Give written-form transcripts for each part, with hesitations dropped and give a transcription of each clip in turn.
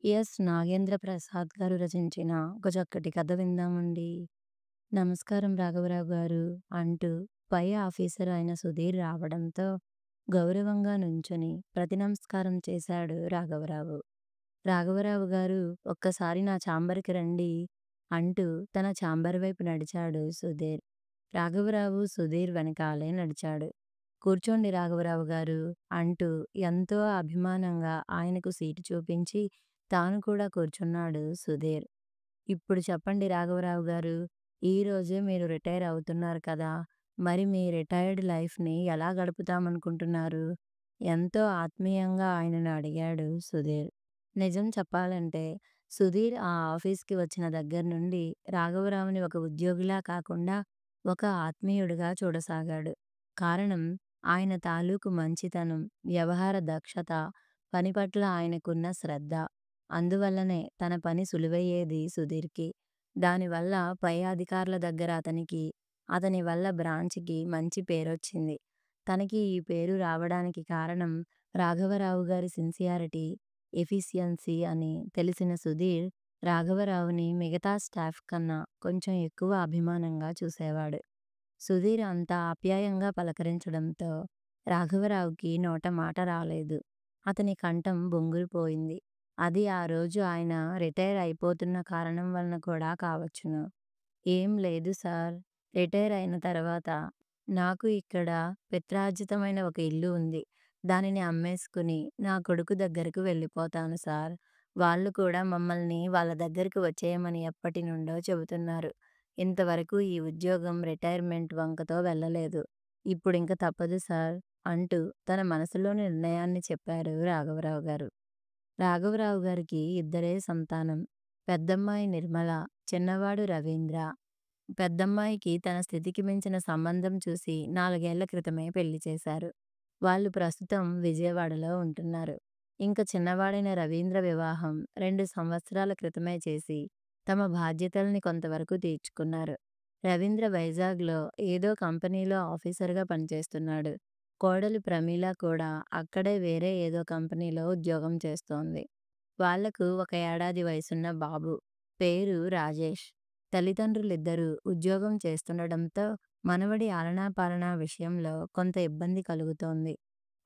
నాగేంద్ర ప్రసాద్ గారు రచించిన ఒక చక్కటి కథ విందామండి. నమస్కారం రాఘవరావు గారు అంటూ పై ఆఫీసర్ అయిన సుధీర్ రావడంతో గౌరవంగా నుంచొని ప్రతినమస్కారం చేశాడు రాఘవరావు. రాఘవరావు గారు ఒక్కసారి నా ఛాంబర్‌కి రండి అంటూ తన ఛాంబర్ వైపు నడిచాడు సుధీర్. రాఘవరావు సుధీర్ వెనకాలే నడిచాడు. కూర్చోండి రాఘవరావు గారు అంటూ ఎంతో అభిమానంగా ఆయనకు సీటు చూపించి తాను కూడా కూర్చున్నాడు సుధీర్. ఇప్పుడు చెప్పండి రాఘవరావు గారు, ఈరోజే మీరు రిటైర్ అవుతున్నారు కదా! మరి మీ రిటైర్డ్ లైఫ్‌ని ఎలా గడుపుతామనుకుంటున్నారు? ఎంతో ఆత్మీయంగా ఆయనను అడిగాడు సుధీర్. నిజం చెప్పాలంటే సుధీర్ ఆ ఆఫీస్‌కి వచ్చిన దగ్గర నుండి రాఘవరావుని ఒక ఉద్యోగిలా కాకుండా ఒక ఆత్మీయుడిగా చూడసాగాడు. కారణం ఆయన తాలూకు మంచితనం, వ్యవహార దక్షత, పని పట్ల ఆయనకున్న శ్రద్ధ. అందువల్లనే తన పని సులువయ్యేది సుధీర్‌కి. దానివల్ల పై అధికారుల దగ్గర అతనికి, అతని వల్ల బ్రాంచ్‌కి మంచి పేరొచ్చింది. తనకి ఈ పేరు రావడానికి కారణం రాఘవరావు గారి సిన్సియారిటీ, ఎఫిషియన్సీ అని తెలిసిన సుధీర్ రాఘవరావుని మిగతా స్టాఫ్ కన్నా కొంచెం ఎక్కువ అభిమానంగా చూసేవాడు. సుధీర్ అంత ఆప్యాయంగా పలకరించడంతో రాఘవరావుకి నోట మాట రాలేదు. అతని కంఠం బొంగురుపోయింది. అది ఆ రోజు ఆయన రిటైర్ అయిపోతున్న కారణం వలన కూడా కావచ్చును. "ఏం లేదు సార్. రిటైర్ అయిన తర్వాత నాకు ఇక్కడ పిత్రార్జితమైన ఒక ఇల్లు ఉంది. దానిని అమ్మేసుకుని నా కొడుకు దగ్గరకు వెళ్ళిపోతాను సార్. వాళ్ళు కూడా మమ్మల్ని వాళ్ళ దగ్గరికి వచ్చేయమని ఎప్పటినుండో చెబుతున్నారు. ఇంతవరకు ఈ ఉద్యోగం రిటైర్మెంట్ వంకతో వెళ్ళలేదు. ఇప్పుడింక తప్పదు సార్" అంటూ తన మనసులోని నిర్ణయాన్ని చెప్పారు రాఘవరావు గారు. రాఘవరావు గారికి ఇద్దరే సంతానం. పెద్దమ్మాయి నిర్మల, చిన్నవాడు రవీంద్ర. పెద్దమ్మాయికి తన స్థితికి మించిన సంబంధం చూసి 4 ఏళ్ల క్రితమే పెళ్లి చేశారు. వాళ్ళు ప్రస్తుతం విజయవాడలో ఉంటున్నారు. ఇంక చిన్నవాడైన రవీంద్ర వివాహం 2 సంవత్సరాల క్రితమే చేసి తమ బాధ్యతల్ని కొంతవరకు తీర్చుకున్నారు. రవీంద్ర వైజాగ్‌లో ఏదో కంపెనీలో ఆఫీసర్‌గా పనిచేస్తున్నాడు. కోడలు ప్రమీల కూడా అక్కడే వేరే ఏదో కంపెనీలో ఉద్యోగం చేస్తోంది. వాళ్లకు ఒక ఏడాది వయసున్న బాబు. పేరు రాజేష్. తల్లిదండ్రులిద్దరూ ఉద్యోగం చేస్తుండడంతో మనవడి ఆలనా పాలనా విషయంలో కొంత ఇబ్బంది కలుగుతోంది.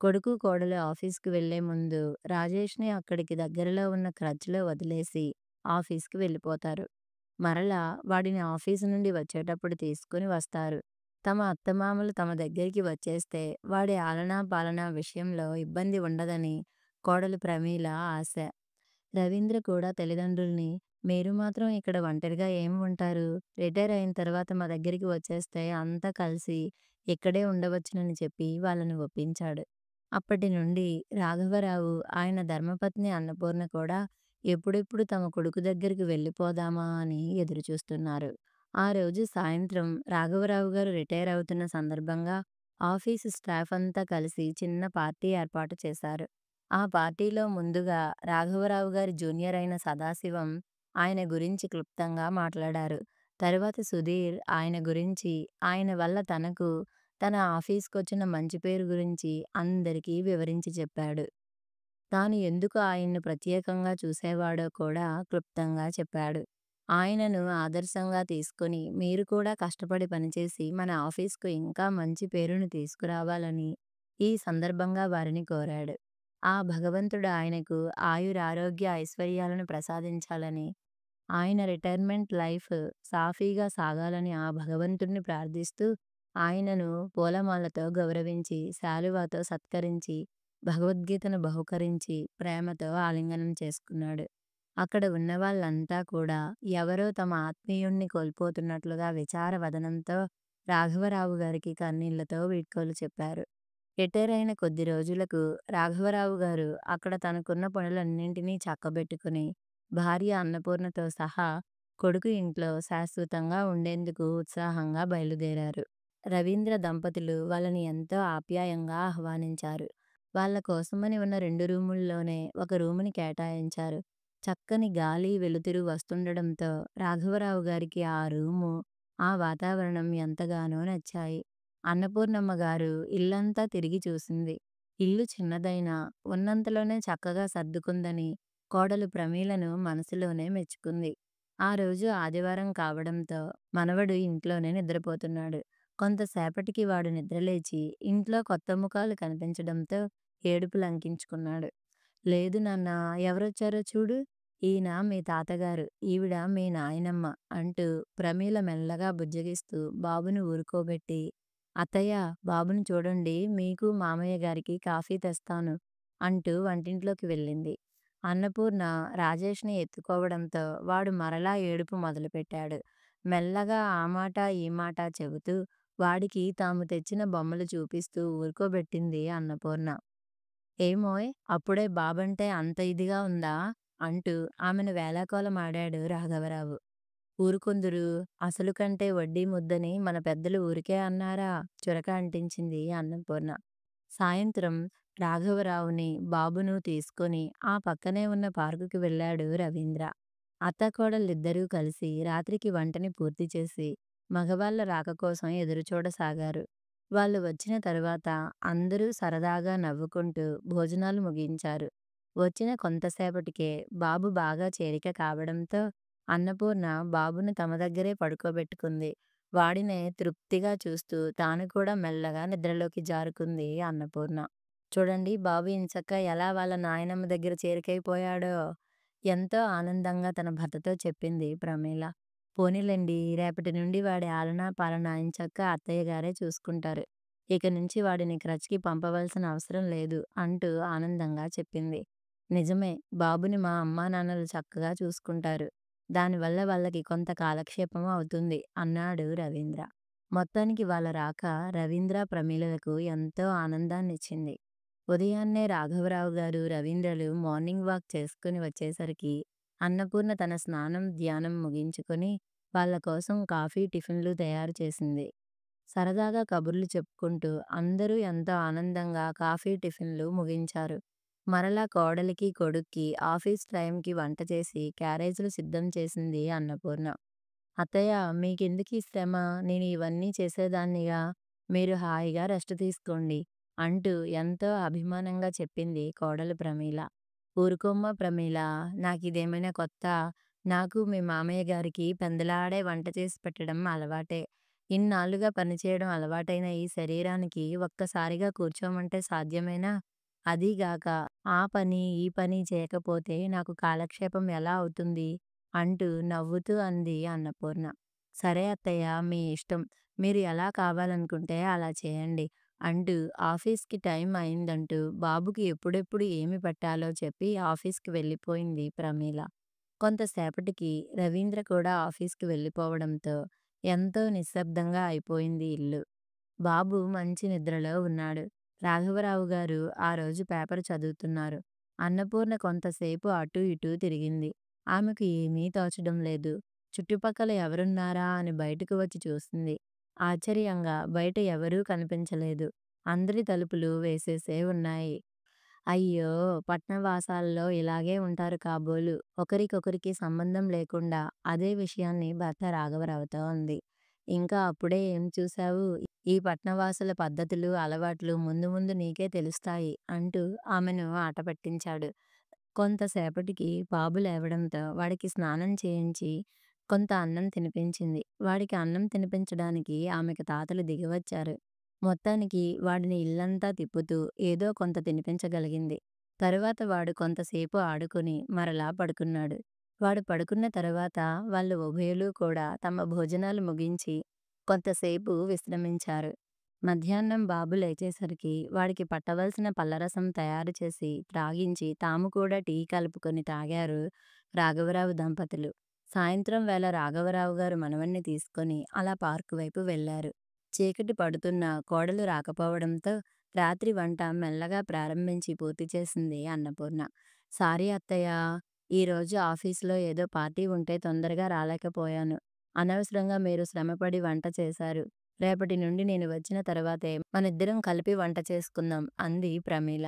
కొడుకు కోడలు ఆఫీస్‌కి వెళ్లే ముందు రాజేష్‌ని అక్కడికి దగ్గరలో ఉన్న క్రచ్‌లో వదిలేసి ఆఫీస్‌కి వెళ్ళిపోతారు. మరలా వాడిని ఆఫీసు నుండి వచ్చేటప్పుడు తీసుకుని వస్తారు. తమ అత్తమామలు తమ దగ్గరికి వచ్చేస్తే వాడి ఆలనా పాలనా విషయంలో ఇబ్బంది ఉండదని కోడలు ప్రమీల ఆశ. రవీంద్ర కూడా తల్లిదండ్రుల్ని "మీరు మాత్రం ఇక్కడ ఒంటరిగా ఏమి ఉంటారు? రిటైర్ అయిన తర్వాత మా దగ్గరికి వచ్చేస్తే అంతా కలిసి ఇక్కడే ఉండవచ్చునని" చెప్పి వాళ్ళని ఒప్పించాడు. అప్పటి నుండి రాఘవరావు, ఆయన ధర్మపత్ని అన్నపూర్ణ కూడా ఎప్పుడెప్పుడు తమ కొడుకు దగ్గరికి వెళ్ళిపోదామా అని ఎదురుచూస్తున్నారు. ఆ రోజు సాయంత్రం రాఘవరావు గారు రిటైర్ అవుతున్న సందర్భంగా ఆఫీసు స్టాఫ్ అంతా కలిసి చిన్న పార్టీ ఏర్పాటు చేశారు. ఆ పార్టీలో ముందుగా రాఘవరావు గారి జూనియర్ అయిన సదాశివం ఆయన గురించి క్లుప్తంగా మాట్లాడారు. తరువాత సుధీర్ ఆయన గురించి, ఆయన వల్ల తనకు, తన ఆఫీస్‌కొచ్చిన మంచి పేరు గురించి అందరికీ వివరించి చెప్పాడు. తాను ఎందుకు ఆయన్ను ప్రత్యేకంగా చూసేవాడో కూడా క్లుప్తంగా చెప్పాడు. ఆయనను ఆదర్శంగా తీసుకొని మీరు కూడా కష్టపడి పనిచేసి మన ఆఫీస్‌కు ఇంకా మంచి పేరును తీసుకురావాలని ఈ సందర్భంగా వారిని కోరాడు. ఆ భగవంతుడు ఆయనకు ఆయురారోగ్య ఐశ్వర్యాలను ప్రసాదించాలని, ఆయన రిటైర్మెంట్ లైఫ్ సాఫీగా సాగాలని ఆ భగవంతుడిని ప్రార్థిస్తూ ఆయనను పూలమాలతో గౌరవించి, శాలువాతో సత్కరించి, భగవద్గీతను బహూకరించి ప్రేమతో ఆలింగనం చేసుకున్నాడు. అక్కడ ఉన్నవాళ్ళంతా కూడా ఎవరో తమ ఆత్మీయుణ్ణి కోల్పోతున్నట్లుగా విచారవదనంతో రాఘవరావు గారికి కన్నీళ్లతో వీడ్కోలు చెప్పారు. రిటైర్ అయిన కొద్ది రోజులకు రాఘవరావు గారు అక్కడ తనకున్న పనులన్నింటినీ చక్కబెట్టుకుని భార్య అన్నపూర్ణతో సహా కొడుకు ఇంట్లో శాశ్వతంగా ఉండేందుకు ఉత్సాహంగా బయలుదేరారు. రవీంద్ర దంపతులు వాళ్ళని ఎంతో ఆప్యాయంగా ఆహ్వానించారు. వాళ్ళ కోసమని ఉన్న 2 రూముల్లోనే ఒక రూముని కేటాయించారు. చక్కని గాలి, వెలుతురు వస్తుండడంతో రాఘవరావు గారికి ఆ రూము, ఆ వాతావరణం ఎంతగానో నచ్చాయి. అన్నపూర్ణమ్మ గారు ఇల్లంతా తిరిగి చూసింది. ఇల్లు చిన్నదైనా ఉన్నంతలోనే చక్కగా సర్దుకుందని, కోడలు ప్రమీలను మనసులోనే మెచ్చుకుంది. ఆ రోజు ఆదివారం కావడంతో మనవడు ఇంట్లోనే నిద్రపోతున్నాడు. కొంతసేపటికి వాడు నిద్రలేచి ఇంట్లో కొత్త ముఖాలు కనిపించడంతో ఏడుపు లంకించుకున్నాడు. లేదు నాన్నా, ఎవరొచ్చారో చూడు. ఈయన మీ తాతగారు, ఈవిడ మీ నాయనమ్మ అంటూ ప్రమీల మెల్లగా బుజ్జగిస్తూ బాబుని ఊరుకోబెట్టి, అత్తయ్య, బాబుని చూడండి, మీకు మామయ్య గారికి కాఫీ తెస్తాను అంటూ వంటింట్లోకి వెళ్ళింది. అన్నపూర్ణ రాజేష్‌ని ఎత్తుకోవడంతో వాడు మరలా ఏడుపు మొదలుపెట్టాడు. మెల్లగా ఆ మాట, ఈ మాట చెబుతూ వాడికి తాము తెచ్చిన బొమ్మలు చూపిస్తూ ఊరుకోబెట్టింది అన్నపూర్ణ. ఏమోయ్! అప్పుడే బాబంటే అంత ఇదిగా ఉందా? అంటూ ఆమెను వేళాకోళమాడాడు రాఘవరావు. ఊరుకుందురు, అసలు కంటే వడ్డీ ముద్దని మన పెద్దలు ఊరికే అన్నారా? చురక అంటించింది అన్నపూర్ణ. సాయంత్రం రాఘవరావుని, బాబును తీసుకొని ఆ పక్కనే ఉన్న పార్కుకి వెళ్ళాడు రవీంద్ర. అత్తాకోడళ్ళిద్దరూ కలిసి రాత్రికి వంటని పూర్తి చేసి మగవాళ్ళ రాక కోసం ఎదురుచూడసాగారు. వాళ్ళు వచ్చిన తరువాత అందరూ సరదాగా నవ్వుకుంటూ భోజనాలు ముగించారు. వచ్చిన కొంతసేపటికే బాబు బాగా చేరిక కావడంతో అన్నపూర్ణ బాబును తమ దగ్గరే పడుకోబెట్టుకుంది. వాడినే తృప్తిగా చూస్తూ తాను కూడా మెల్లగా నిద్రలోకి జారుకుంది అన్నపూర్ణ. చూడండి, బాబు ఎంచక్కా ఎలా వాళ్ళ నాయనమ్మ దగ్గర చేరికైపోయాడో! ఎంతో ఆనందంగా తన భర్తతో చెప్పింది ప్రమీల. పోనీలెండి, రేపటి నుండి వాడి ఆలనా పాలనా ఎంచక్కా అత్తయ్య గారే చూసుకుంటారు. ఇక నుంచి వాడిని క్రచ్‌కి పంపవలసిన అవసరం లేదు అంటూ ఆనందంగా చెప్పింది. నిజమే, బాబుని మా అమ్మానాన్నలు చక్కగా చూసుకుంటారు. దానివల్ల వాళ్ళకి కొంత కాలక్షేపం అవుతుంది అన్నాడు రవీంద్ర. మొత్తానికి వాళ్ళ రాక రవీంద్ర, ప్రమీలలకు ఎంతో ఆనందాన్నిచ్చింది. ఉదయాన్నే రాఘవరావు గారు, రవీంద్రలు మార్నింగ్ వాక్ చేసుకుని వచ్చేసరికి అన్నపూర్ణ తన స్నానం, ధ్యానం ముగించుకొని వాళ్ళ కోసం కాఫీ, టిఫిన్‌లు తయారు చేసింది. సరదాగా కబుర్లు చెప్పుకుంటూ అందరూ ఎంతో ఆనందంగా కాఫీ, టిఫిన్‌లు ముగించారు. మరలా కోడలికి, కొడుక్కి ఆఫీస్ టైంకి వంట చేసి క్యారేజీలు సిద్ధం చేసింది అన్నపూర్ణ. అత్తయ్య, మీకెందుకీ శ్రమ? నేను ఇవన్నీ చేసేదాన్నిగా. మీరు హాయిగా రెస్ట్ తీసుకోండి అంటూ ఎంతో అభిమానంగా చెప్పింది కోడలు ప్రమీల. ఊరుకోమ్మా ప్రమీల, నాకిదేమైనా కొత్తా? నాకు మీ మామయ్య గారికి పెందలాడే వంట చేసి పెట్టడం అలవాటే. ఇన్నాళ్లుగా పనిచేయడం అలవాటైన ఈ శరీరానికి ఒక్కసారిగా కూర్చోమంటే సాధ్యమేనా? అదీగాక ఆ పని, ఈ పని చేయకపోతే నాకు కాలక్షేపం ఎలా అవుతుంది? అంటూ నవ్వుతూ అంది అన్నపూర్ణ. సరే అత్తయ్య, మీ ఇష్టం. మీరు ఎలా కావాలనుకుంటే అలా చేయండి అంటూ ఆఫీస్‌కి టైం అయిందంటూ బాబుకి ఎప్పుడెప్పుడు ఏమి పెట్టాలో చెప్పి ఆఫీస్‌కి వెళ్ళిపోయింది ప్రమీల. కొంతసేపటికి రవీంద్ర కూడా ఆఫీస్‌కి వెళ్ళిపోవడంతో ఎంతో నిశ్శబ్దంగా అయిపోయింది ఇల్లు. బాబు మంచి నిద్రలో ఉన్నాడు. రాఘవరావు గారు ఆ రోజు పేపర్ చదువుతున్నారు. అన్నపూర్ణ కొంతసేపు అటూ ఇటూ తిరిగింది. ఆమెకు ఏమీ తోచడం లేదు. చుట్టుపక్కల ఎవరున్నారా అని బయటకు వచ్చి చూసింది. ఆశ్చర్యంగా బయట ఎవరూ కనిపించలేదు. అందరి తలుపులు వేసేసే ఉన్నాయి. అయ్యో! పట్నవాసాల్లో ఇలాగే ఉంటారు కాబోలు. ఒకరికొకరికి సంబంధం లేకుండా అదే విషయాన్ని భర్త రాఘవరావుతో అంది. ఇంకా అప్పుడే ఏం చూశావు? ఈ పట్నవాసుల పద్ధతులు, అలవాట్లు ముందు ముందు నీకే తెలుస్తాయి అంటూ ఆమెను ఆట పట్టించాడు. కొంతసేపటికి బాబు లేవడంతో వాడికి స్నానం చేయించి కొంత అన్నం తినిపించింది. వాడికి అన్నం తినిపించడానికి ఆమెకు తాతలు దిగివచ్చారు. మొత్తానికి వాడిని ఇల్లంతా తిప్పుతూ ఏదో కొంత తినిపించగలిగింది. తరువాత వాడు కొంతసేపు ఆడుకొని మరలా పడుకున్నాడు. వాడు పడుకున్న తరువాత వాళ్ళు ఉభయులు కూడా తమ భోజనాలు ముగించి కొంతసేపు విశ్రమించారు. మధ్యాహ్నం బాబు లేచేసరికి వాడికి పట్టవలసిన పళ్ళరసం తయారు చేసి త్రాగించి తాము కూడా టీ కలుపుకొని తాగారు రాఘవరావు దంపతులు. సాయంత్రం వేళ రాఘవరావు గారు మనవణ్ణి తీసుకొని అలా పార్కు వైపు వెళ్లారు. చీకటి పడుతున్నా కోడలు రాకపోవడంతో రాత్రి వంట మెల్లగా ప్రారంభించి పూర్తి చేసింది అన్నపూర్ణ. సారీ అత్తయ్య, ఈరోజు ఆఫీసులో ఏదో పార్టీ ఉంటే తొందరగా రాలేకపోయాను. అనవసరంగా మీరు శ్రమపడి వంట చేశారు. రేపటి నుండి నేను వచ్చిన తర్వాతే మనిద్దరం కలిపి వంట చేసుకుందాం అంది ప్రమీల.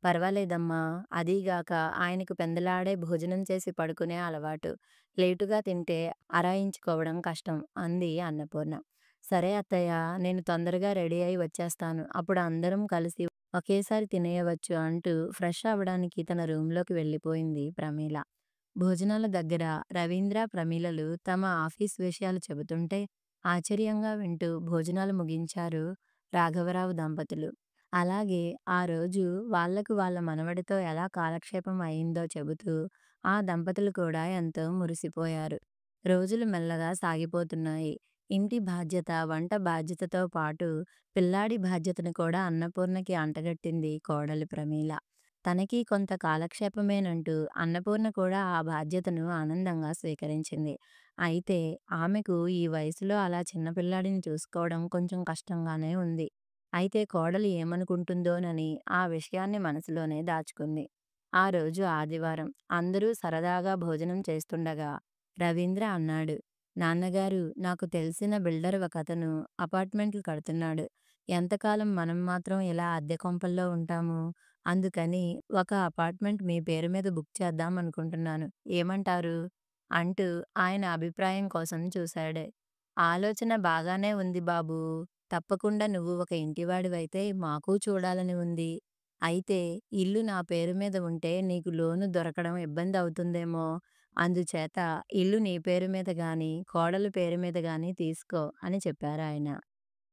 పర్వాలేదమ్మా, అదీగాక ఆయనకు పెందలాడే భోజనం చేసి పడుకునే అలవాటు. లేటుగా తింటే అరాయించుకోవడం కష్టం అంది అన్నపూర్ణ. సరే అత్తయ్య, నేను తొందరగా రెడీ అయి వచ్చేస్తాను. అప్పుడు అందరం కలిసి ఒకేసారి తినేయవచ్చు అంటూ ఫ్రెష్ అవ్వడానికి తన రూమ్‌లోకి వెళ్ళిపోయింది ప్రమీల. భోజనాల దగ్గర రవీంద్ర, ప్రమీలలు తమ ఆఫీస్ విషయాలు చెబుతుంటే ఆశ్చర్యంగా వింటూ భోజనాలు ముగించారు రాఘవరావు దంపతులు. అలాగే ఆ రోజు వాళ్లకు వాళ్ళ మనవడితో ఎలా కాలక్షేపం అయిందో చెబుతూ ఆ దంపతులు కూడా ఎంతో మురిసిపోయారు. రోజులు మెల్లగా సాగిపోతున్నాయి. ఇంటి బాధ్యత, వంట బాధ్యతతో పాటు పిల్లాడి బాధ్యతను కూడా అన్నపూర్ణకి అంటగట్టింది కోడలు ప్రమీల. తనకి కొంత కాలక్షేపమేనంటూ అన్నపూర్ణ కూడా ఆ బాధ్యతను ఆనందంగా స్వీకరించింది. అయితే ఆమెకు ఈ వయసులో అలా చిన్న పిల్లాడిని చూసుకోవడం కొంచెం కష్టంగానే ఉంది. అయితే కోడలు ఏమనుకుంటుందోనని ఆ విషయాన్ని మనసులోనే దాచుకుంది. ఆ రోజు ఆదివారం. అందరూ సరదాగా భోజనం చేస్తుండగా రవీంద్ర అన్నాడు, నాన్నగారు, నాకు తెలిసిన బిల్డర్ ఒకతను అపార్ట్మెంట్లు కడుతున్నాడు. ఎంతకాలం మనం మాత్రం ఇలా అద్దె కొంపల్లో ఉంటాము? అందుకని ఒక అపార్ట్మెంట్ మీ పేరు మీద బుక్ చేద్దాం అనుకుంటున్నాను. ఏమంటారు? అంటూ ఆయన అభిప్రాయం కోసం చూశాడు. ఆలోచన బాగానే ఉంది బాబూ. తప్పకుండా నువ్వు ఒక ఇంటివాడివైతే మాకూ చూడాలని ఉంది. అయితే ఇల్లు నా పేరు మీద ఉంటే నీకు లోను దొరకడం ఇబ్బందవుతుందేమో. అందుచేత ఇల్లు నీ పేరు మీద గానీ, కోడలు పేరు మీద గానీ తీసుకో అని చెప్పారాయన.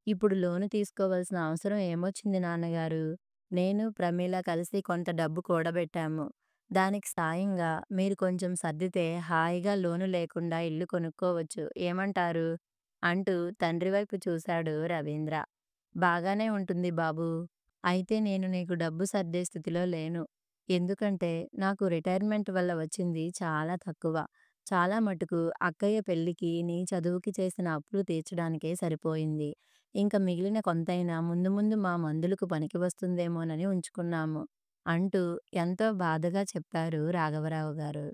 ఇప్పుడు లోను తీసుకోవాల్సిన అవసరం ఏమొచ్చింది నాన్నగారు? నేను, ప్రమీల కలిసి కొంత డబ్బు కూడబెట్టాము. దానికి సాయంగా మీరు కొంచెం సర్దితే హాయిగా లోను లేకుండా ఇల్లు కొనుక్కోవచ్చు. ఏమంటారు? అంటూ తండ్రి వైపు చూశాడు రవీంద్ర. బాగానే ఉంటుంది బాబూ. అయితే నేను నీకు డబ్బు సర్దే స్థితిలో లేను. ఎందుకంటే నాకు రిటైర్మెంట్ వల్ల వచ్చింది చాలా తక్కువ. చాలా మటుకు అక్కయ్య పెళ్ళికి, నీ చదువుకి చేసిన అప్పులు తీర్చడానికే సరిపోయింది. ఇంక మిగిలిన కొంతైనా ముందు ముందు మా మందులకు పనికి వస్తుందేమోనని ఉంచుకున్నాము. అంటూ ఎంతో బాధగా చెప్పారు రాఘవరావు గారు.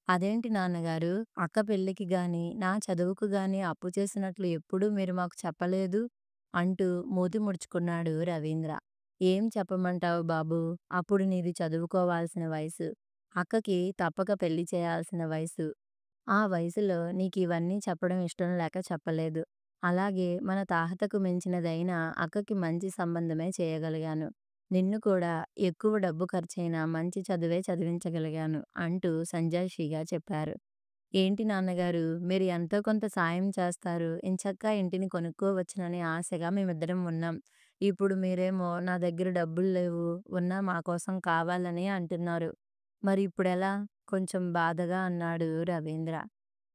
అదేంటి నాన్నగారు, అక్క పెళ్ళికి గాని, నా చదువుకు గాని అప్పు చేసినట్లు ఎప్పుడూ మీరు మాకు చెప్పలేదు? అంటూ మూతి ముడుచుకున్నాడు రవీంద్ర. ఏం చెప్పమంటావు బాబూ! అప్పుడు నీది చదువుకోవాల్సిన వయసు. అక్కకి తప్పక పెళ్లి చేయాల్సిన వయసు. ఆ వయసులో నీకివన్నీ చెప్పడం ఇష్టం లేక చెప్పలేదు. అలాగే మన తాహతకు మించినదైనా అక్కకి మంచి సంబంధమే చేయగలిగాను. నిన్ను కూడా ఎక్కువ డబ్బు ఖర్చయినా మంచి చదువే చదివించగలిగాను అంటూ సంజాయిషీగా చెప్పారు. ఏంటి నాన్నగారు, మీరు ఎంతో కొంత సాయం చేస్తారు. ఎంచక్కా ఇంటిని కొనుక్కోవచ్చునని ఆశగా మేమిద్దరం ఉన్నాం. ఇప్పుడు మీరేమో నా దగ్గర డబ్బులు లేవు, ఉన్నా మా కోసం కావాలని అంటున్నారు. మరి ఇప్పుడెలా? కొంచెం బాధగా అన్నాడు రవీంద్ర.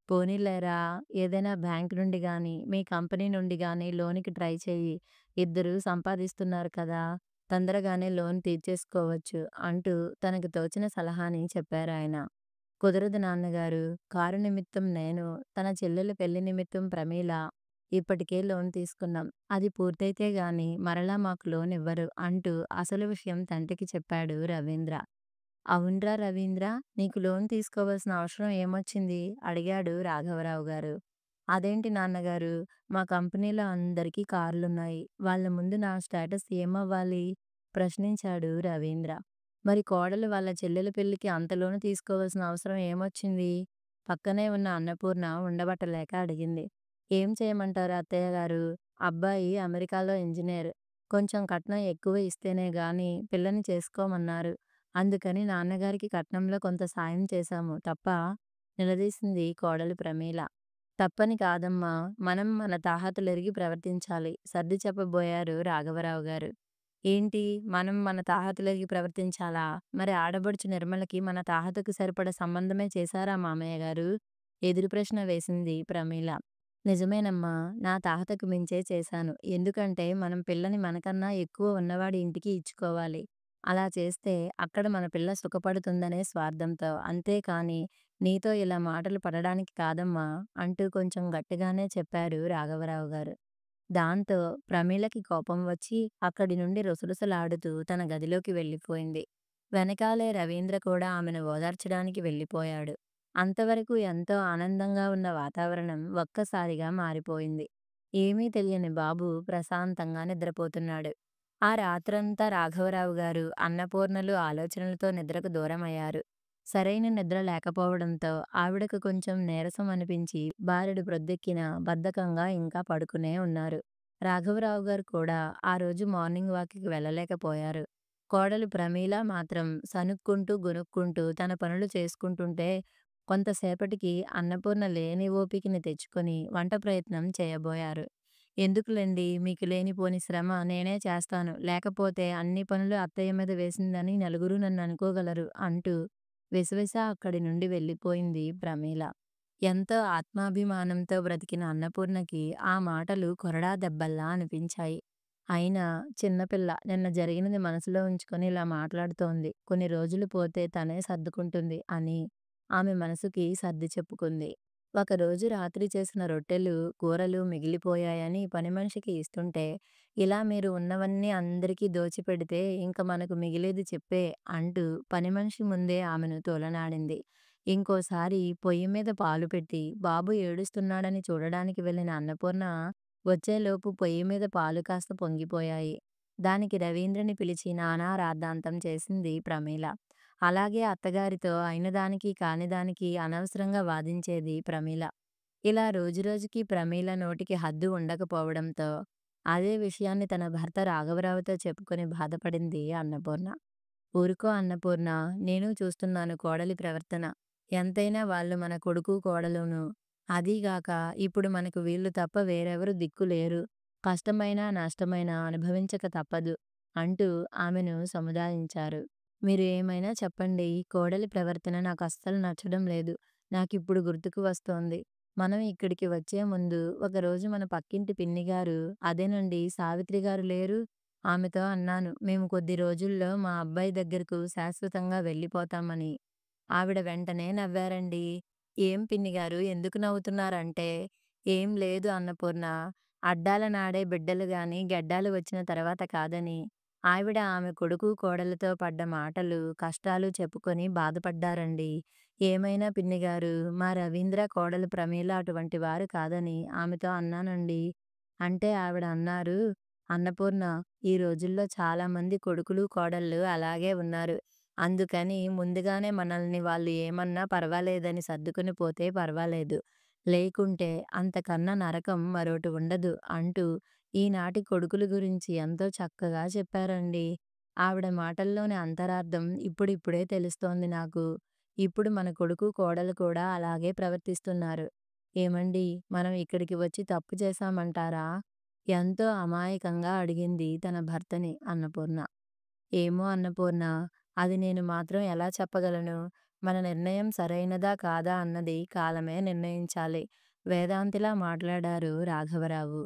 పోనీలేరా, ఏదైనా బ్యాంక్ నుండి గానీ, మీ కంపెనీ నుండి గానీ లోనుకి ట్రై చెయ్యి. ఇద్దరూ సంపాదిస్తున్నారు కదా! తొందరగానే లోన్ తీర్చేసుకోవచ్చు అంటూ తనకు తోచిన సలహాని చెప్పారాయన. కుదరదు నాన్నగారు. కారు నిమిత్తం నేను, తన చెల్లెలి పెళ్లి నిమిత్తం ప్రమీల ఇప్పటికే లోన్ తీసుకున్నాం. అది పూర్తయితే గానీ మరలా మాకు లోన్ ఇవ్వరు అంటూ అసలు విషయం తండ్రికి చెప్పాడు రవీంద్ర. అవున్రా రవీంద్ర, నీకు లోన్ తీసుకోవాల్సిన అవసరం ఏమొచ్చింది? అడిగాడు రాఘవరావు గారు. అదేంటి నాన్నగారు, మా కంపెనీలో అందరికీ కార్లున్నాయి. వాళ్ళ ముందు నా స్టేటస్ ఏమవ్వాలి? ప్రశ్నించాడు రవీంద్ర. మరి కోడలు వాళ్ళ చెల్లెల పెళ్ళికి అంత లోను తీసుకోవాల్సిన అవసరం ఏమొచ్చింది? పక్కనే ఉన్న అన్నపూర్ణ ఉండబట్టలేక అడిగింది. ఏం చేయమంటారు అత్తయ్య గారు? అబ్బాయి అమెరికాలో ఇంజినీర్. కొంచెం కట్నం ఎక్కువ ఇస్తేనే గాని పిల్లని చేసుకోమన్నారు. అందుకని నాన్నగారికి కట్నంలో కొంత సాయం చేశాము తప్ప, నిలదీసింది కోడలు ప్రమీల. తప్పని కాదమ్మా, మనం మన తాహతులెరిగి ప్రవర్తించాలి సర్ది చెప్పబోయారు రాఘవరావు గారు. ఏంటి, మనం మన తాహతులెరిగి ప్రవర్తించాలా? మరి ఆడబడుచు నిర్మలకి మన తాహతుకు సరిపడ సంబంధమే చేశారా మామయ్య గారు? ఎదురు ప్రశ్న వేసింది ప్రమీల. నిజమేనమ్మా, నా తాహతకు మించే చేశాను. ఎందుకంటే మనం పిల్లని మనకన్నా ఎక్కువ ఉన్నవాడి ఇంటికి ఇచ్చుకోవాలి. అలా చేస్తే అక్కడ మన పిల్ల సుఖపడుతుందనే స్వార్థంతో. అంతేకాని నీతో ఇలా మాటలు పడడానికి కాదమ్మా అంటూ కొంచెం గట్టిగానే చెప్పారు రాఘవరావు గారు. దాంతో ప్రమీలకి కోపం వచ్చి అక్కడి నుండి రుసరుసలాడుతూ తన గదిలోకి వెళ్ళిపోయింది. వెనకాలే రవీంద్ర కూడా ఆమెను ఓదార్చడానికి వెళ్ళిపోయాడు. అంతవరకు ఎంతో ఆనందంగా ఉన్న వాతావరణం ఒక్కసారిగా మారిపోయింది. ఏమీ తెలియని బాబు ప్రశాంతంగా నిద్రపోతున్నాడు. ఆ రాత్రంతా రాఘవరావు గారు అన్నపూర్ణలు ఆలోచనలతో నిద్రకు దూరమయ్యారు. సరైన నిద్ర లేకపోవడంతో ఆవిడకు కొంచెం నీరసం అనిపించి బారెడు ప్రొద్దెక్కినా బద్ధకంగా ఇంకా పడుకునే ఉన్నారు. రాఘవరావు గారు కూడా ఆ రోజు మార్నింగ్ వాక్‌కి వెళ్ళలేకపోయారు. కోడలు ప్రమీల మాత్రం సణుక్కుంటూ, గొనుక్కుంటూ తన పనులు చేసుకుంటుంటే, కొంతసేపటికి అన్నపూర్ణ లేని ఓపికని తెచ్చుకొని వంట ప్రయత్నం చేయబోయారు. "ఎందుకులెండి మీకు లేనిపోని శ్రమ నేనే చేస్తాను. లేకపోతే అన్ని పనులు అత్తయ్య మీద వేసిందని నలుగురు నన్ననుకోగలరు" అంటూ విసవిస అక్కడి నుండి వెళ్ళిపోయింది ప్రమీల. ఎంతో ఆత్మాభిమానంతో బ్రతికిన అన్నపూర్ణకి ఆ మాటలు కొరడా దెబ్బల్లా అనిపించాయి. అయినా చిన్నపిల్ల నిన్న జరిగినది మనసులో ఉంచుకొని ఇలా మాట్లాడుతోంది. కొన్ని రోజులు పోతే తనే సర్దుకుంటుంది అని ఆమె మనసుకి సర్ది చెప్పుకుంది. ఒకరోజు రాత్రి చేసిన రొట్టెలు, కూరలు మిగిలిపోయాయని పనిమనిషికి ఇస్తుంటే, ఇలా మీరు ఉన్నవన్నీ అందరికీ దోచిపెడితే ఇంక మనకు మిగిలేది చెప్పే అంటూ పనిమనిషి ముందే ఆమెను తోలనాడింది. ఇంకోసారి పొయ్యి మీద పాలు పెట్టి బాబు ఏడుస్తున్నాడని చూడడానికి వెళ్ళిన అన్నపూర్ణ వచ్చేలోపు పొయ్యి మీద పాలు కాస్త పొంగిపోయాయి. దానికి రవీంద్రని పిలిచి నానా రాద్ధాంతం చేసింది ప్రమీల. అలాగే అత్తగారితో అయినదానికి కానిదానికి అనవసరంగా వాదించేది ప్రమీల. ఇలా రోజురోజుకీ ప్రమీల నోటికి హద్దు ఉండకపోవడంతో, అదే విషయాన్ని తన భర్త రాఘవరావుతో చెప్పుకొని బాధపడింది అన్నపూర్ణ. ఊరుకో అన్నపూర్ణ, నేనూ చూస్తున్నాను కోడలి ప్రవర్తన. ఎంతైనా వాళ్ళు మన కొడుకు కోడలును. అదీగాక ఇప్పుడు మనకు వీళ్ళు తప్ప వేరెవరు దిక్కు లేరు. కష్టమైనా నష్టమైనా అనుభవించక తప్పదు అంటూ ఆమెను సముదాయించారు. మీరు ఏమైనా చెప్పండి, కోడలి ప్రవర్తన నాకస్సలు నచ్చడం లేదు. నాకిప్పుడు గుర్తుకు వస్తోంది. మనం ఇక్కడికి వచ్చే ముందు ఒకరోజు మన పక్కింటి పిన్నిగారు, అదేనండి సావిత్రి గారు లేరు? ఆమెతో అన్నాను, మేము కొద్ది రోజుల్లో మా అబ్బాయి దగ్గరకు శాశ్వతంగా వెళ్ళిపోతామని. ఆవిడ వెంటనే నవ్వారండి. "ఏం పిన్నిగారు ఎందుకు నవ్వుతున్నారంటే" "ఏం లేదు అన్నపూర్ణ. అడ్డాల నాడే బిడ్డలు గాని గెడ్డాలు వచ్చిన తర్వాత కాదని" ఆవిడ ఆమె కొడుకు కోడలతో పడ్డ మాటలు, కష్టాలు చెప్పుకొని బాధపడ్డారండి. "ఏమైనా పిన్నిగారు, మా రవీంద్ర, కోడలు ప్రమీల అటువంటి వారు కాదని" ఆమెతో అన్నానండి. అంటే ఆవిడ అన్నారు, "అన్నపూర్ణ, ఈ రోజుల్లో చాలామంది కొడుకులు, కోడళ్ళు అలాగే ఉన్నారు. అందుకని ముందుగానే మనల్ని వాళ్ళు ఏమన్నా పర్వాలేదని సర్దుకుని పోతే పర్వాలేదు. లేకుంటే అంతకన్నా నరకం మరోటి ఉండదు" అంటూ ఈనాటి కొడుకుల గురించి ఎంతో చక్కగా చెప్పారండి. ఆవిడ మాటల్లోని అంతరార్థం ఇప్పుడిప్పుడే తెలుస్తోంది నాకు. ఇప్పుడు మన కొడుకు, కోడలు కూడా అలాగే ప్రవర్తిస్తున్నారు. ఏమండీ, మనం ఇక్కడికి వచ్చి తప్పు చేశామంటారా? ఎంతో అమాయకంగా అడిగింది తన భర్తని అన్నపూర్ణ. ఏమో అన్నపూర్ణ, అది నేను మాత్రం ఎలా చెప్పగలను? మన నిర్ణయం సరైనదా కాదా అన్నది కాలమే నిర్ణయించాలి. వేదాంతిలా మాట్లాడారు రాఘవరావు.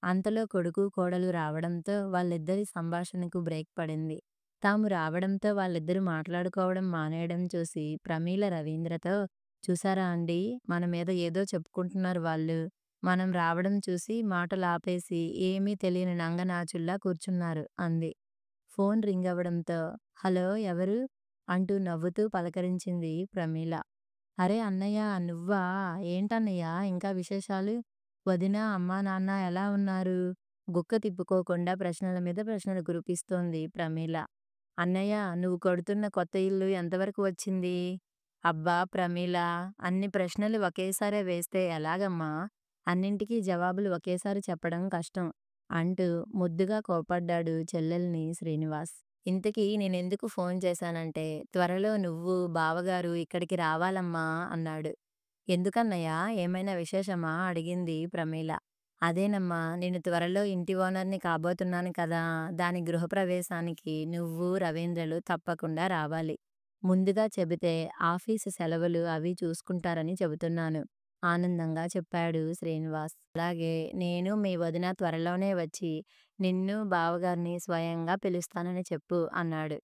అంతలో కొడుకు, కోడలు రావడంతో వాళ్ళిద్దరి సంభాషణకు బ్రేక్ పడింది. తాము రావడంతో వాళ్ళిద్దరూ మాట్లాడుకోవడం మానేయడం చూసి ప్రమీల రవీంద్రతో, చూసారా అండీ, మన మీద ఏదో చెప్పుకుంటున్నారు వాళ్ళు. మనం రావడం చూసి మాటలాపేసి ఏమీ తెలియని నంగనాచుల్లా కూర్చున్నారు అంది. ఫోన్ రింగ్ అవ్వడంతో "హలో ఎవరు?" అంటూ నవ్వుతూ పలకరించింది ప్రమీల. "అరే అన్నయ్య, నువ్వా? ఏంటన్నయ్య ఇంకా విశేషాలు? వదిన, అమ్మా, నాన్న ఎలా ఉన్నారు?" గుక్క తిప్పుకోకుండా ప్రశ్నల మీద ప్రశ్నలు కురిపిస్తోంది ప్రమీల. "అన్నయ్య, నువ్వు కడుతున్న కొత్త ఇల్లు ఎంతవరకు వచ్చింది?" "అబ్బా ప్రమీల, అన్ని ప్రశ్నలు ఒకేసారే వేస్తే ఎలాగమ్మా? అన్నింటికీ జవాబులు ఒకేసారి చెప్పడం కష్టం" అంటూ ముద్దుగా కోప్పడ్డాడు చెల్లెల్ని శ్రీనివాస్. "ఇంతకీ నేనెందుకు ఫోన్ చేశానంటే, త్వరలో నువ్వు, బావగారు ఇక్కడికి రావాలమ్మా" అన్నాడు. "ఎందుకన్నయ్యా, ఏమైనా విశేషమా?" అడిగింది ప్రమీల. "అదేనమ్మా, నేను త్వరలో ఇంటి ఓనర్‌ని కాబోతున్నాను కదా! దాని గృహప్రవేశానికి నువ్వు, రవీంద్రలు తప్పకుండా రావాలి. ముందుగా చెబితే ఆఫీసు సెలవులు అవి చూసుకుంటారని చెబుతున్నాను" ఆనందంగా చెప్పాడు శ్రీనివాస్. "అలాగే నేను మీ వదిన త్వరలోనే వచ్చి నిన్ను, బావగారిని స్వయంగా పిలుస్తానని చెప్పు" అన్నాడు.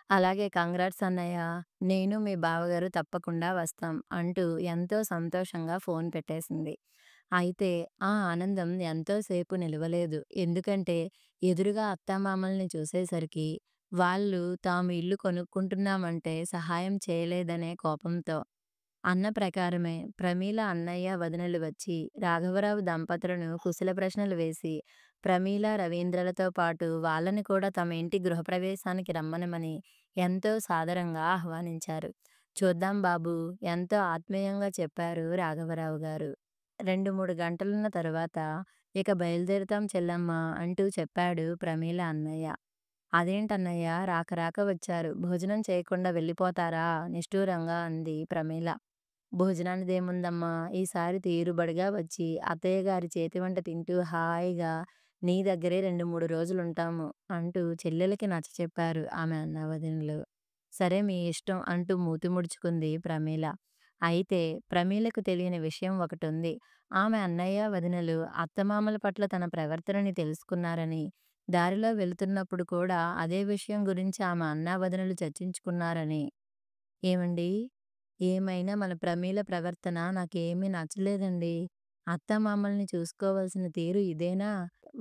"అలాగే కంగ్రాట్స్ అన్నయ్య. నేను మీ బావగారు తప్పకుండా వస్తాం" అంటూ ఎంతో సంతోషంగా ఫోన్ పెట్టేసింది. అయితే ఆ ఆనందం ఎంతో సేపు నిలవలేదు. ఎందుకంటే ఎదురుగా అత్తామామల్ని చూసేసరికి వాళ్ళు తాము ఇల్లు కొనుక్కుంటున్నామంటే సహాయం చేయలేదనే కోపంతో. అన్న ప్రకారమే ప్రమీల అన్నయ్య, వదినలు వచ్చి రాఘవరావు దంపతులను కుశల ప్రశ్నలు వేసి, ప్రమీల, రవీంద్రలతో పాటు వాళ్ళని కూడా తమ ఇంటి గృహప్రవేశానికి రమ్మనమని ఎంతో సాదరంగా ఆహ్వానించారు. "చూద్దాం బాబూ" ఎంతో ఆత్మీయంగా చెప్పారు రాఘవరావు గారు. 2, 3 గంటలున్న తరువాత "ఇక బయలుదేరుతాం చెల్లెమ్మా" అంటూ చెప్పాడు ప్రమీల అన్నయ్య. అదేంటన్నయ్య రాక రాక వచ్చారు. భోజనం చేయకుండా వెళ్ళిపోతారా? నిష్ఠూరంగా అంది ప్రమీల. భోజనానిదేముందమ్మా! ఈసారి తీరుబడిగా వచ్చి అత్తయ్య గారి చేతి వంట తింటూ హాయిగా నీ దగ్గరే 2, 3 రోజులుంటాము అంటూ చెల్లెలికి నచ్చచెప్పారు ఆమె అన్నావదినలు. సరే మీ ఇష్టం అంటూ మూతి ముడుచుకుంది ప్రమీల. అయితే ప్రమీలకు తెలియని విషయం ఒకటుంది. ఆమె అన్నయ్య, వదినలు అత్తమామల పట్ల తన ప్రవర్తనని తెలుసుకున్నారని, దారిలో వెళుతున్నప్పుడు కూడా అదే విషయం గురించి ఆమె అన్నా, వదినలు చర్చించుకున్నారని. ఏవండీ! ఏమైనా మన ప్రమీల ప్రవర్తన నాకేమీ నచ్చలేదండి. అత్తామామల్ని చూసుకోవాల్సిన తీరు ఇదేనా?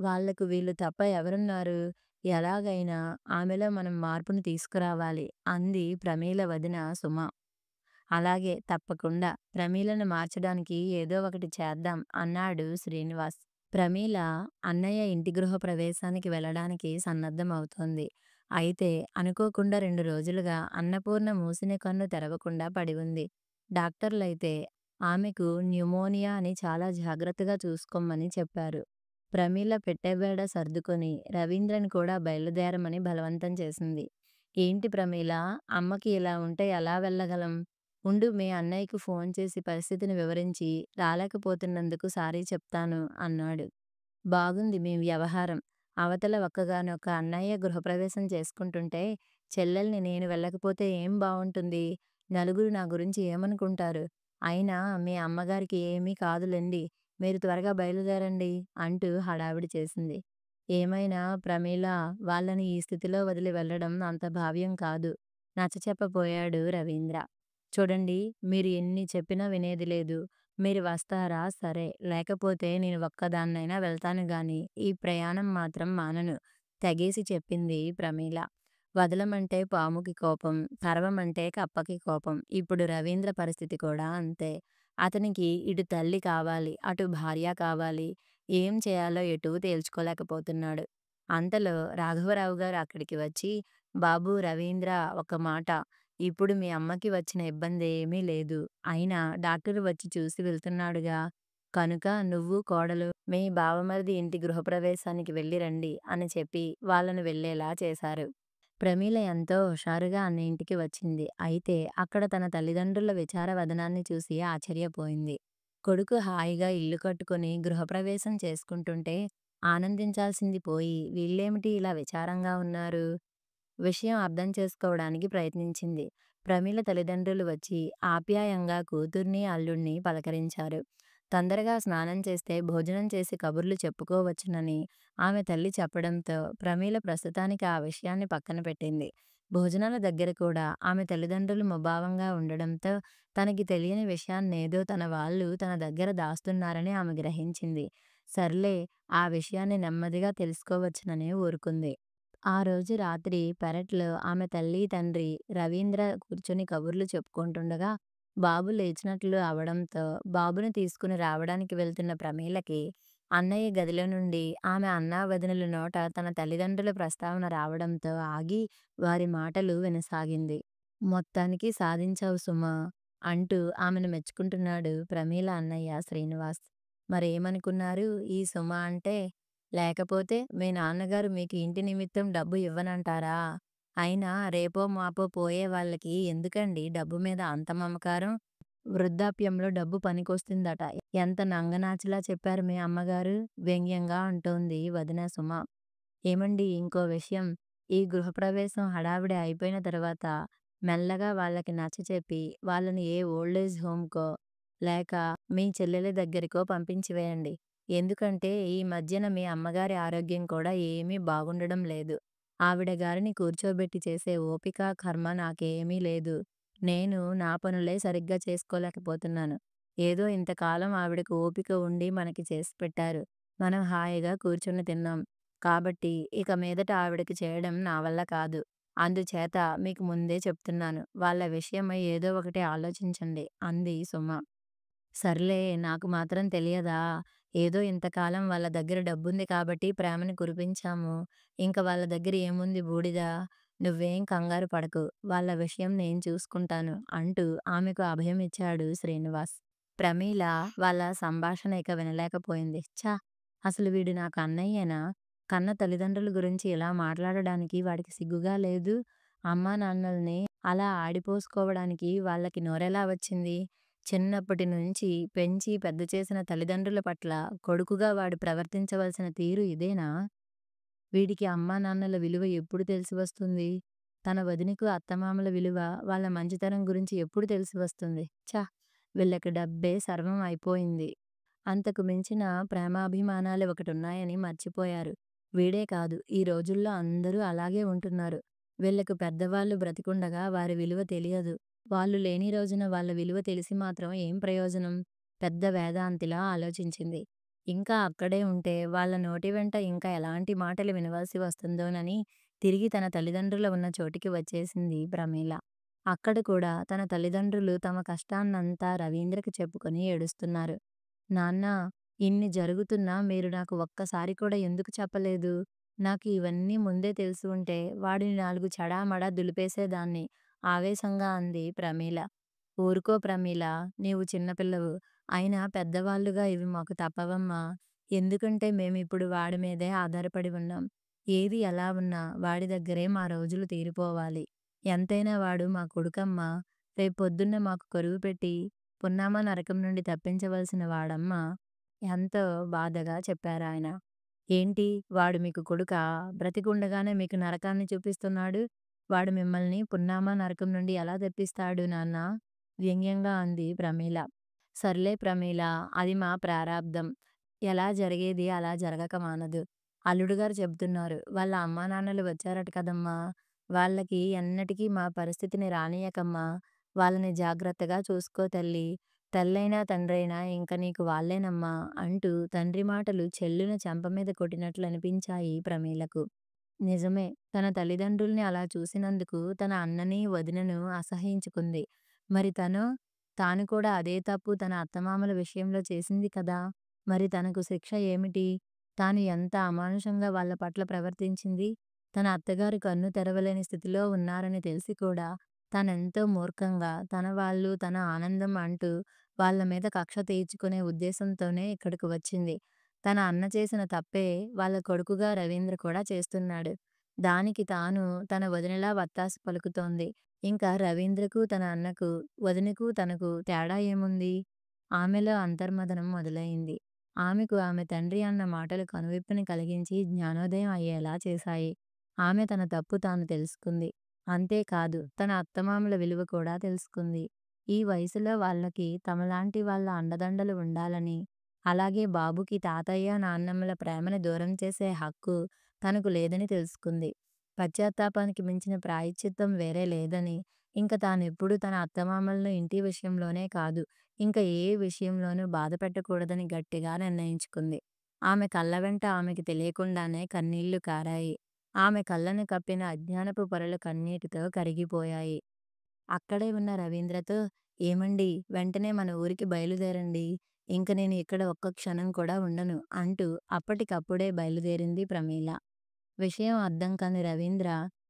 వాళ్ళకు వీళ్ళు తప్ప ఎవరున్నారు? ఎలాగైనా ఆమెలో మనం మార్పుని తీసుకురావాలి అంది ప్రమీల వదిన సుమ. అలాగే తప్పకుండా. ప్రమీలను మార్చడానికి ఏదో ఒకటి చేద్దాం అన్నాడు శ్రీనివాస్. ప్రమీల అన్నయ్య ఇంటి గృహప్రవేశానికి వెళ్ళడానికి సన్నద్ధమవుతోంది. అయితే అనుకోకుండా 2 రోజులుగా అన్నపూర్ణ మూసిన కన్ను తెరవకుండా పడి ఉంది. డాక్టర్లైతే ఆమెకు న్యూమోనియా అని చాలా జాగ్రత్తగా చూసుకోమని చెప్పారు. ప్రమీల పెట్టెబేడ సర్దుకొని రవీంద్రని కూడా బయలుదేరమని బలవంతం చేసింది. ఏంటి ప్రమీల, అమ్మకి ఇలా ఉంటే ఎలా వెళ్ళగలం? ఉండు మీ అన్నయ్యకి ఫోన్ చేసి పరిస్థితిని వివరించి రాలేకపోతున్నందుకు సారీ చెప్తాను అన్నాడు. బాగుంది మీ వ్యవహారం. అవతల ఒక్కగానొక్క అన్నయ్య గృహప్రవేశం చేసుకుంటుంటే చెల్లెల్ని నేను వెళ్ళకపోతే ఏం బావుంటుంది? నలుగురు నా గురించి ఏమనుకుంటారు? అయినా మీ అమ్మగారికి ఏమీ కాదులెండి. మీరు త్వరగా బయలుదేరండి అంటూ హడావిడి చేసింది. ఏమైనా ప్రమీల, వాళ్ళని ఈ స్థితిలో వదిలి వెళ్ళడం అంత భావ్యం కాదు నచ్చచెప్పబోయాడు రవీంద్ర. చూడండి మీరు ఎన్ని చెప్పినా వినేది లేదు. మీరు వస్తారా? సరే. లేకపోతే నేను ఒక్కదాన్నైనా వెళ్తాను గానీ, ఈ ప్రయాణం మాత్రం మానను తెగేసి చెప్పింది ప్రమీల. వదలమంటే పాముకి కోపం, కరవమంటే కప్పకి కోపం. ఇప్పుడు రవీంద్ర పరిస్థితి కూడా అంతే. అతనికి ఇటు తల్లి కావాలి, అటు భార్య కావాలి. ఏం చేయాలో ఎటూ తేల్చుకోలేకపోతున్నాడు. అంతలో రాఘవరావు గారు అక్కడికి వచ్చి, బాబూ రవీంద్ర, ఒక మాట. ఇప్పుడు మీ అమ్మకి వచ్చిన ఇబ్బందేమీ లేదు. అయినా డాక్టరు వచ్చి చూసి వెళ్తున్నాడుగా. కనుక నువ్వు, కోడలు మీ బావమరిది ఇంటి గృహప్రవేశానికి వెళ్ళి రండి అని చెప్పి వాళ్ళను వెళ్ళేలా చేశారు. ప్రమీల ఎంతో హుషారుగా అన్న ఇంటికి వచ్చింది. అయితే అక్కడ తన తల్లిదండ్రుల విచార వదనాన్ని చూసి ఆశ్చర్యపోయింది. కొడుకు హాయిగా ఇల్లు కట్టుకొని గృహప్రవేశం చేసుకుంటుంటే ఆనందించాల్సింది పోయి వీళ్ళేమిటి ఇలా విచారంగా ఉన్నారు? విషయం అర్థం చేసుకోవడానికి ప్రయత్నించింది. ప్రమీల తల్లిదండ్రులు వచ్చి ఆప్యాయంగా కూతుర్ని, అల్లుణ్ణి పలకరించారు. తొందరగా స్నానం చేస్తే భోజనం చేసి కబుర్లు చెప్పుకోవచ్చునని ఆమె తల్లి చెప్పడంతో ప్రమీల ప్రస్తుతానికి ఆ విషయాన్ని పక్కన పెట్టింది. భోజనాల దగ్గర కూడా ఆమె తల్లిదండ్రులు ముభావంగా ఉండడంతో తనకి తెలియని విషయాన్నేదో తన వాళ్ళు తన దగ్గర దాస్తున్నారని ఆమె గ్రహించింది. సర్లే, ఆ విషయాన్ని నెమ్మదిగా తెలుసుకోవచ్చునని ఊరుకుంది. ఆ రోజు రాత్రి పెరట్లో ఆమె తల్లి, తండ్రి, రవీంద్ర కూర్చొని కబుర్లు చెప్పుకుంటుండగా బాబు లేచినట్లు అవడంతో బాబుని తీసుకుని రావడానికి వెళ్తున్న ప్రమీలకి అన్నయ్య గదిలో నుండి ఆమె అన్నా, వదినల నోట తన తల్లిదండ్రుల ప్రస్తావన రావడంతో ఆగి వారి మాటలు వినసాగింది. మొత్తానికి సాధించావు సుమా! అంటూ ఆమెను మెచ్చుకుంటున్నాడు ప్రమీల అన్నయ్య శ్రీనివాస్. మరేమనుకున్నారు ఈ సుమ అంటే? లేకపోతే మీ నాన్నగారు మీకు ఇంటి నిమిత్తం డబ్బు ఇవ్వనంటారా? అయినా రేపో మాపో పోయే వాళ్ళకి ఎందుకండి డబ్బు మీద అంత మమకారం? వృద్ధాప్యంలో డబ్బు పనికొస్తుందట. ఎంత నంగనాచిలా చెప్పారు మీ అమ్మగారు వ్యంగ్యంగా అంటోంది వదిన సుమ. ఏమండీ ఇంకో విషయం. ఈ గృహప్రవేశం హడావిడి అయిపోయిన తర్వాత మెల్లగా వాళ్ళకి నచ్చచెప్పి వాళ్ళని ఏ ఓల్డేజ్ హోమ్‌కో లేక మీ చెల్లెలి దగ్గరికో పంపించివేయండి. ఎందుకంటే ఈ మధ్యన మీ అమ్మగారి ఆరోగ్యం కూడా ఏమీ బాగుండడం లేదు. ఆవిడ గారిని కూర్చోబెట్టి చేసే ఓపిక, కర్మ నాకేమీ లేదు. నేను నా పనులే సరిగ్గా చేసుకోలేకపోతున్నాను. ఏదో ఇంతకాలం ఆవిడకు ఓపిక ఉండి మనకి చేసి పెట్టారు. మనం హాయిగా కూర్చొని తిన్నాం. కాబట్టి ఇక మీదట ఆవిడకి చేయడం నా వల్ల కాదు. అందుచేత మీకు ముందే చెప్తున్నాను. వాళ్ళ విషయమై ఏదో ఒకటి ఆలోచించండి అంది సుమ. సర్లే, నాకు మాత్రం తెలియదా? ఏదో ఇంతకాలం వాళ్ళ దగ్గర డబ్బుంది కాబట్టి ప్రేమని కురిపించాము. ఇంక వాళ్ళ దగ్గర ఏముంది బూడిద. నువ్వేం కంగారు పడకు. వాళ్ళ విషయం నేను చూసుకుంటాను అంటూ ఆమెకు అభయం ఇచ్చాడు శ్రీనివాస్. ప్రమీల వాళ్ళ సంభాషణ ఇక వినలేకపోయింది. ఛ! అసలు వీడు నాకు అన్నయ్యేనా? కన్న తల్లిదండ్రుల గురించి ఇలా మాట్లాడడానికి వాడికి సిగ్గుగా లేదు. అమ్మానాన్నల్ని అలా ఆడిపోసుకోవడానికి వాళ్ళకి నోరెలా వచ్చింది? చిన్నప్పటి నుంచి పెంచి పెద్ద చేసిన తల్లిదండ్రుల పట్ల కొడుకుగా వాడు ప్రవర్తించవలసిన తీరు ఇదేనా? వీడికి అమ్మానాన్నల విలువ ఎప్పుడు తెలిసి వస్తుంది? తన వదినకు అత్తమామల విలువ, వాళ్ళ మంచితనం గురించి ఎప్పుడు తెలిసి వస్తుంది? ఛ! వీళ్ళకి డబ్బే సర్వం అయిపోయింది. అంతకు మించిన ప్రేమాభిమానాలు ఒకటున్నాయని మర్చిపోయారు. వీడే కాదు, ఈ రోజుల్లో అందరూ అలాగే ఉంటున్నారు. వీళ్ళకు పెద్దవాళ్ళు బ్రతికుండగా వారి విలువ తెలియదు. వాళ్ళు లేని రోజున వాళ్ళ విలువ తెలిసి మాత్రం ఏం ప్రయోజనం? పెద్ద వేదాంతిలా ఆలోచించింది. ఇంకా అక్కడే ఉంటే వాళ్ళ నోటి వెంట ఇంకా ఎలాంటి మాటలు వినవలసి వస్తుందోనని తిరిగి తన తల్లిదండ్రుల ఉన్న చోటికి వచ్చేసింది ప్రమీల. అక్కడ కూడా తన తల్లిదండ్రులు తమ కష్టాన్నంతా రవీంద్రకి చెప్పుకొని ఏడుస్తున్నారు. నాన్నా, ఇన్ని జరుగుతున్నా మీరు నాకు ఒక్కసారి కూడా ఎందుకు చెప్పలేదు? నాకు ఇవన్నీ ముందే తెలిసి ఉంటే వాడిని 4 చెడామడా దులిపేసేదాన్ని ఆవేశంగా అంది ప్రమీల. ఊరుకో ప్రమీల, నీవు చిన్నపిల్లవు. అయినా పెద్దవాళ్ళుగా ఇవి మాకు తప్పవమ్మా. ఎందుకంటే మేమిప్పుడు వాడి మీదే ఆధారపడి ఉన్నాం. ఏది ఎలా ఉన్నా వాడి దగ్గరే మా రోజులు తీరిపోవాలి. ఎంతైనా వాడు మా కొడుకమ్మా. రేపొద్దున్న మాకు కరువు పెట్టి పున్నామ నరకం నుండి తప్పించవలసిన వాడమ్మా. ఎంతో బాధగా చెప్పారాయన. ఏంటి, వాడు మీకు కొడుకా? బ్రతికుండగానే మీకు నరకాన్ని చూపిస్తున్నాడు. వాడు మిమ్మల్ని పున్నామ నరకం నుండి ఎలా తెప్పిస్తాడు నాన్నా? వ్యంగ్యంగా అంది ప్రమీల. సర్లే ప్రమీల, అది మా ప్రారాబ్ధం. ఎలా జరిగేది అలా జరగక మానదు. అల్లుడుగారు చెబుతున్నారు. వాళ్ళ అమ్మానాన్నలు వచ్చారట కదమ్మా! వాళ్ళకి ఎన్నటికీ మా పరిస్థితిని రానీయకమ్మా. వాళ్ళని జాగ్రత్తగా చూసుకో తల్లీ. తల్లైనా తండ్రైనా ఇంక నీకు వాళ్ళేనమ్మా అంటూ తండ్రి మాటలు చెల్లున చెంప మీద కొట్టినట్లనిపించాయి ప్రమీలకు. నిజమే. తన తల్లిదండ్రుల్ని అలా చూసినందుకు తన అన్నని, వదినను అసహ్యించుకుంది. మరి తను? తాను కూడా అదే తప్పు తన అత్తమామల విషయంలో చేసింది కదా! మరి తనకు శిక్ష ఏమిటి? తాను ఎంత అమానుషంగా వాళ్ళ పట్ల ప్రవర్తించింది? తన అత్తగారు కన్ను తెరవలేని స్థితిలో ఉన్నారని తెలిసి కూడా తానెంతో మూర్ఖంగా తన వాళ్ళు, తన ఆనందం అంటూ వాళ్ళ మీద కక్ష తీర్చుకునే ఉద్దేశంతోనే ఇక్కడికి వచ్చింది. తన అన్న చేసిన తప్పే వాళ్ళ కొడుకుగా రవీంద్ర కూడా చేస్తున్నాడు. దానికి తాను తన వదినలా వత్తాసు పలుకుతోంది. ఇంకా రవీంద్రకు, తన అన్నకు, వదినకు తనకు తేడా ఏముంది? ఆమెలో అంతర్మథనం మొదలయింది. ఆమెకు ఆమె తండ్రి అన్న మాటలు కనువిప్పుని కలిగించి జ్ఞానోదయం అయ్యేలా చేశాయి. ఆమె తన తప్పు తాను తెలుసుకుంది. అంతేకాదు, తన అత్తమామల విలువ కూడా తెలుసుకుంది. ఈ వయసులో వాళ్ళకి తమలాంటి వాళ్ళ అండదండలు ఉండాలని, అలాగే బాబుకి తాతయ్య, నాన్నమ్మల ప్రేమని దూరం చేసే హక్కు తనకు లేదని తెలుసుకుంది. పశ్చాత్తాపానికి మించిన ప్రాయశ్చిత్తం వేరే లేదని, ఇంక తానెప్పుడూ తన అత్తమామలను ఇంటి విషయంలోనే కాదు, ఇంక ఏ విషయంలోనూ బాధపెట్టకూడదని గట్టిగా నిర్ణయించుకుంది. ఆమె కళ్ళ వెంట ఆమెకి తెలియకుండానే కన్నీళ్లు కారాయి. ఆమె కళ్ళను కప్పిన అజ్ఞానపు పొరలు కన్నీటితో కరిగిపోయాయి. అక్కడే ఉన్న రవీంద్రతో, ఏమండీ, వెంటనే మన ఊరికి బయలుదేరండి. ఇంక నేను ఇక్కడ ఒక్క క్షణం కూడా ఉండను అంటూ అప్పటికప్పుడే బయలుదేరింది ప్రమీల. విషయం అర్థం కాని రవీంద్ర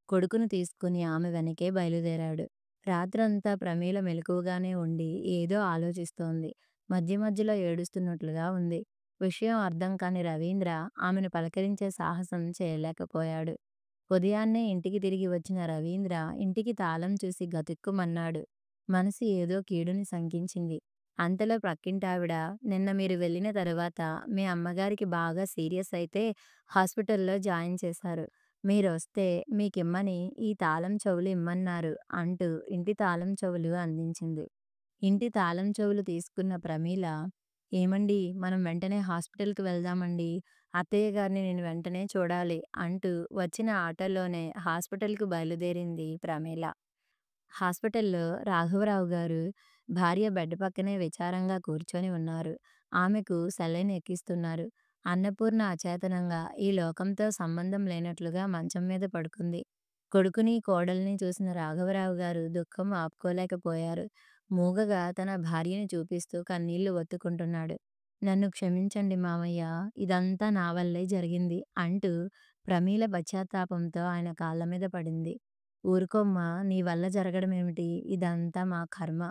కొడుకును తీసుకుని ఆమె వెనకే బయలుదేరాడు. రాత్రంతా ప్రమీల మెలకువగానే ఉండి ఏదో ఆలోచిస్తోంది. మధ్య మధ్యలో ఏడుస్తున్నట్లుగా ఉంది. విషయం అర్థం కాని రవీంద్ర ఆమెను పలకరించే సాహసం చేయలేకపోయాడు. ఉదయాన్నే ఇంటికి తిరిగి వచ్చిన రవీంద్ర ఇంటికి తాళం చూసి గతుక్కుమన్నాడు. మనసు ఏదో కీడుని శంకించింది. అంతలో ప్రక్కింటావిడ, నిన్న మీరు వెళ్ళిన తరువాత మీ అమ్మగారికి బాగా సీరియస్ అయితే హాస్పిటల్లో జాయిన్ చేశారు. మీరొస్తే మీకిమ్మని ఈ తాళం చెవులు ఇమ్మన్నారు అంటూ ఇంటి తాళం చెవులు అందించింది. ఇంటి తాళం చెవులు తీసుకున్న ప్రమీల, ఏమండీ, మనం వెంటనే హాస్పిటల్‌కి వెళ్దామండి. అత్తయ్య గారిని నేను వెంటనే చూడాలి అంటూ వచ్చిన ఆటోలోనే హాస్పిటల్‌కి బయలుదేరింది ప్రమీల. హాస్పిటల్‌లో రాఘవరావు గారు భార్య బెడ్ పక్కనే విచారంగా కూర్చొని ఉన్నారు. ఆమెకు సెలైన్ ఎక్కిస్తున్నారు. అన్నపూర్ణ అచేతనంగా ఈ లోకంతో సంబంధం లేనట్లుగా మంచం మీద పడుకుంది. కొడుకుని, కోడల్ని చూసిన రాఘవరావు గారు దుఃఖం ఆపుకోలేకపోయారు. మూగగా తన భార్యని చూపిస్తూ కన్నీళ్లు ఒత్తుకుంటున్నాడు. నన్ను క్షమించండి మామయ్య, ఇదంతా నా వల్లే జరిగింది అంటూ ప్రమీల పశ్చాత్తాపంతో ఆయన కాళ్ళ మీద పడింది. ఊరుకోమ్మా, నీ వల్ల జరగడమేమిటి? ఇదంతా మా కర్మ.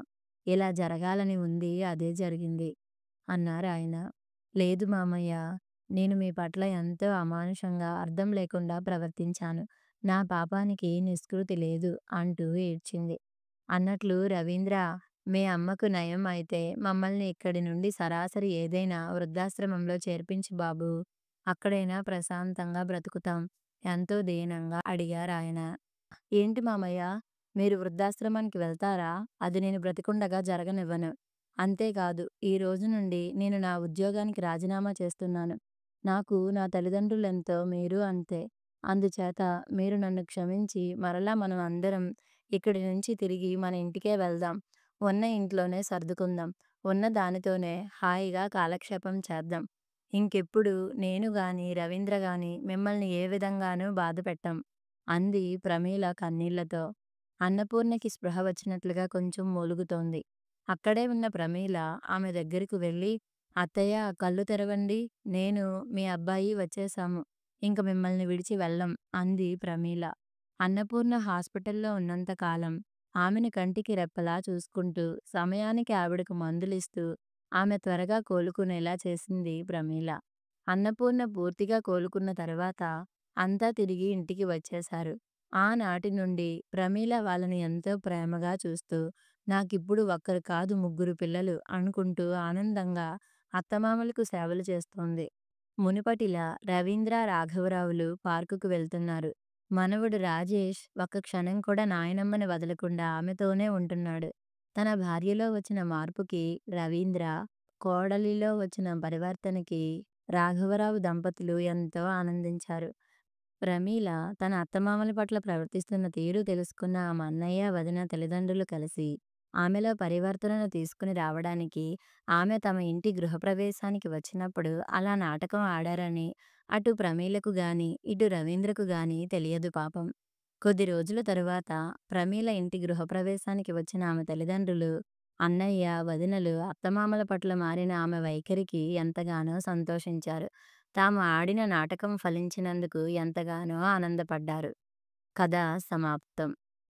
ఇలా జరగాలని ఉంది, అదే జరిగింది అన్నారాయన. లేదు మామయ్య, నేను మీ పట్ల ఎంతో అమానుషంగా, అర్థం లేకుండా ప్రవర్తించాను. నా పాపానికి నిష్కృతి లేదు" అంటూ ఏడ్చింది. అన్నట్లు రవీంద్ర, మీ అమ్మకు నయం అయితే మమ్మల్ని ఇక్కడి నుండి సరాసరి ఏదైనా వృద్ధాశ్రమంలో చేర్పించు బాబూ. అక్కడైనా ప్రశాంతంగా బ్రతుకుతాం ఎంతో దీనంగా అడిగారాయన. ఏంటి మామయ్య, మీరు వృద్ధాశ్రమానికి వెళ్తారా? అది నేను బ్రతికుండగా జరగనివ్వను. అంతేకాదు, ఈ రోజు నుండి నేను నా ఉద్యోగానికి రాజీనామా చేస్తున్నాను. నాకు నా తల్లిదండ్రులెంతో మీరు అంతే. అందుచేత మీరు నన్ను క్షమించి మరలా మనం అందరం ఇక్కడి నుంచి తిరిగి మన ఇంటికే వెళ్దాం. ఉన్న ఇంట్లోనే సర్దుకుందాం. ఉన్న దానితోనే హాయిగా కాలక్షేపం చేద్దాం. ఇంకెప్పుడు నేను గాని, రవీంద్ర గాని మిమ్మల్ని ఏ విధంగానూ బాధపెట్టం అంది ప్రమీల కన్నీళ్లతో. అన్నపూర్ణకి స్పృహ వచ్చినట్లుగా కొంచెం మూలుగుతోంది. అక్కడే ఉన్న ప్రమీల ఆమె దగ్గరకు వెళ్ళి, అత్తయ్య, కళ్ళు తెరవండి. నేను, మీ అబ్బాయి వచ్చేశాము. ఇంక మిమ్మల్ని విడిచి వెళ్ళం అంది ప్రమీల. అన్నపూర్ణ హాస్పిటల్లో ఉన్నంత కాలం ఆమెను కంటికి రెప్పలా చూసుకుంటూ, సమయానికి ఆవిడకు మందులిస్తూ, ఆమె త్వరగా కోలుకునేలా చేసింది ప్రమీల. అన్నపూర్ణ పూర్తిగా కోలుకున్న తర్వాత అంతా తిరిగి ఇంటికి వచ్చేశారు. ఆనాటి నుండి ప్రమీల వాళ్ళని ఎంతో ప్రేమగా చూస్తూ, నాకిప్పుడు ఒక్కరు కాదు ముగ్గురు పిల్లలు అనుకుంటూ ఆనందంగా అత్తమామలకు సేవలు చేస్తోంది. మునుపటిలా రవీంద్ర, రాఘవరావులు పార్కుకు వెళ్తున్నారు. మనవడు రాజేష్ ఒక్క క్షణం కూడా నాయనమ్మని వదలకుండా ఆమెతోనే ఉంటున్నాడు. తన భార్యలో వచ్చిన మార్పుకి రవీంద్ర, కోడలిలో వచ్చిన పరివర్తనకి రాఘవరావు దంపతులు ఎంతో ఆనందించారు. ప్రమీల తన అత్తమామల పట్ల ప్రవర్తిస్తున్న తీరు తెలుసుకున్న ఆమె అన్నయ్య, వదిన తల్లిదండ్రులు కలిసి ఆమెలో పరివర్తనను తీసుకుని రావడానికి, ఆమె తమ ఇంటి గృహప్రవేశానికి వచ్చినప్పుడు అలా నాటకం ఆడారని అటు ప్రమీలకు గాని, ఇటు రవీంద్రకు గాని తెలియదు పాపం. కొద్ది రోజుల తరువాత ప్రమీల ఇంటి గృహప్రవేశానికి వచ్చిన ఆమె తల్లిదండ్రులు, అన్నయ్య, వదినలు అత్తమామల పట్ల మారిన ఆమె వైఖరికి ఎంతగానో సంతోషించారు. తాము ఆడిన నాటకం ఫలించినందుకు ఎంతగానో ఆనందపడ్డారు. కథ సమాప్తం.